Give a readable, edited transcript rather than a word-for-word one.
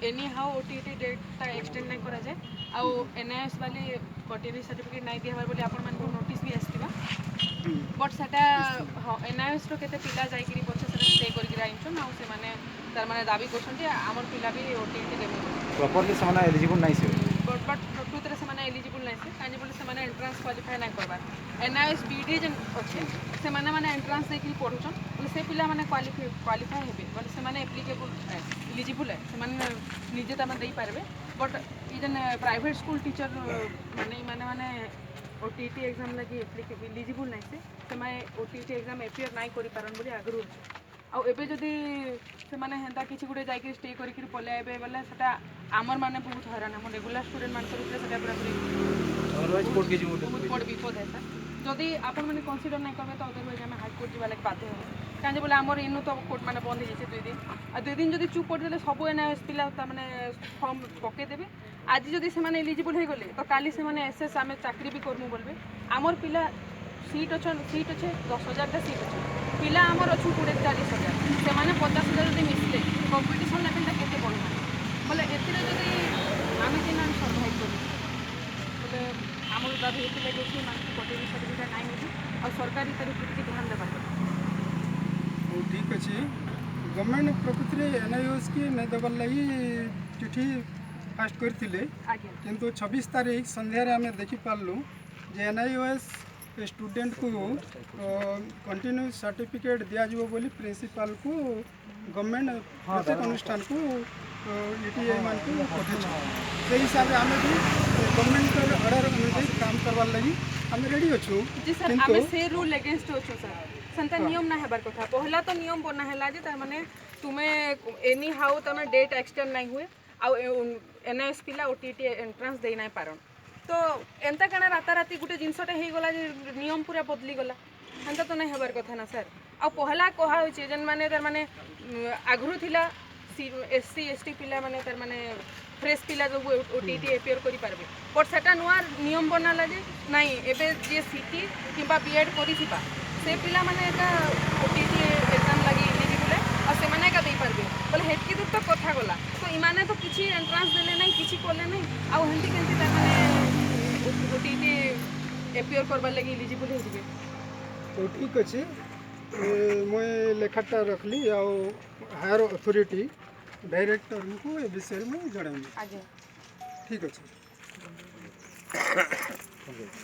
any how OTT data extend नहीं करा जाए आउ एनआईएस वाली कटिंग सर्टिफिकेट नहीं दिया बोली आपण मानक नोटिस भी आसथिबा बट सेटा हाँ एनआईएस रो केते पिला जाई पछे से स्टे करके आइछन आउ से माने तार माने दाबी करछन जे हमर पिला भी ओटीटी देबो प्रॉपर्ली से माने एलिजिबल नहीं से बट प्रकृत रे से माने एलिजिबल नहीं से काजे बोले से माने एंट्रेंस क्वालिफाई नहीं करबार एनआईएस बीडी जन अच्छे से माने एंट्रेंस देकी पढुछन बोले से पिला माने क्वालिफाई हेबे बोले से माने एप्लीकेबल एलिजिबल है से माने निजे तमे देई पारबे बट ई जन प्राइवेट स्कूल टीचर माने ओटीटी एग्जाम लगी एलिजिबल नहीं से माने ओटीटी एग्जाम एपियर नहीं करि पारन बोली आगरु आ एबे जदी से माने हेंता किछि गुडे जाई के स्टे करि के पले आबे बोले सेटा आमर माने बहुत हैरान हम रेगुलर स्टूडेंट मान कर सेटा पूरा अदरवाइज कोर्ट के जीवन बहुत बड़ विपद है सर जदि आपण माने कंसीडर नहीं करबे तो अदरवाइज हम हाई कोर्ट जीवा लगे बाध्य हो काजे बोले हमर इनु तो कोर्ट माने बंद हो जैसे 2 दिन आ 2 दिन जदि चुप पड़ देले सब एनआईएस पिला ता माने फॉर्म पके देबे आज जदि से माने एलिजिबल हो गले तो काली से माने एसएस आमे चाकरी भी करमु बोलबे हमर पिला सीट अच्छे 10,000 टा सीट अच्छे पिला आमर अच्छु 40,000 से माने 50,000 जदि मिसले कंपटीशन लेवल केते बढ़ना बोले एतिरे जदि आमे केना सर्वाइव करू बोले आमर दाबी एति लगे कि माने कटिंग सर्टिफिकेट नाही होती और सरकारी तरफ प्रति ध्यान देबा ठीक अच्छे गवर्नमेंट प्रकृति में एनआईओएस की नहीं देवार लगी चिठी फास्ट करते किंतु 26 तारीख संध्यारे आम देखिपारू जे एनआईओएस स्टूडेंट को कंटिन्यू सर्टिफिकेट दिज्व बोली प्रिंसिपाल को गवर्नमेंट प्रत्येक अनुष्ठान को ईटीआई मान को पठे से हिसाब से आम भी गवर्नमेंट ऑर्डर अनुसार काम करवार लगी आम रेडी अच्छू जी सर आमे से रूल अगेंस्ट अच्छू सर संता नियम ना हेबार कथा पहला तो नियम बना है जे तार माने तुमे एनी हाउ तमे डेट एक्सटेंड नहीं हुए आ एनआईएस पिला ओटीटी एंट्रेंस दे नहीं पारन तो एंता कना राताराती गोटे जिनसटा हो गला नियम पूरा बदली गला एंता तो नहीं हेबार कथा ना सर आ पहला कहा होचे जन माने तार माने आगरु थिला एससी एसटी पिला माने तार माने फ्रेश पिला जो ओटीटी एपियर करि पारबे बट सेटा नुआ नियम बनाला जे नहीं एबे जे सीटी किबा बीएड करिथिबा से पिला माने का ओटीटी एग्जाम लगी एलिजिबल है और से माने का दे पारबे बोले हेतकी दूर तो कथा गला तो इमाने तो किछि एंट्रेंस देले नहीं किछि कोले नहीं आ हेंती केंती तार माने ओटीटी एपियर करबा लगी एलिजिबल हो जिवे तो ठीक अच्छे मुझे लेखाटा रखली आ हायर अथॉरिटी डायरेक्टर को ए विषय में जणाइली आज्ञा ठीक अच्छे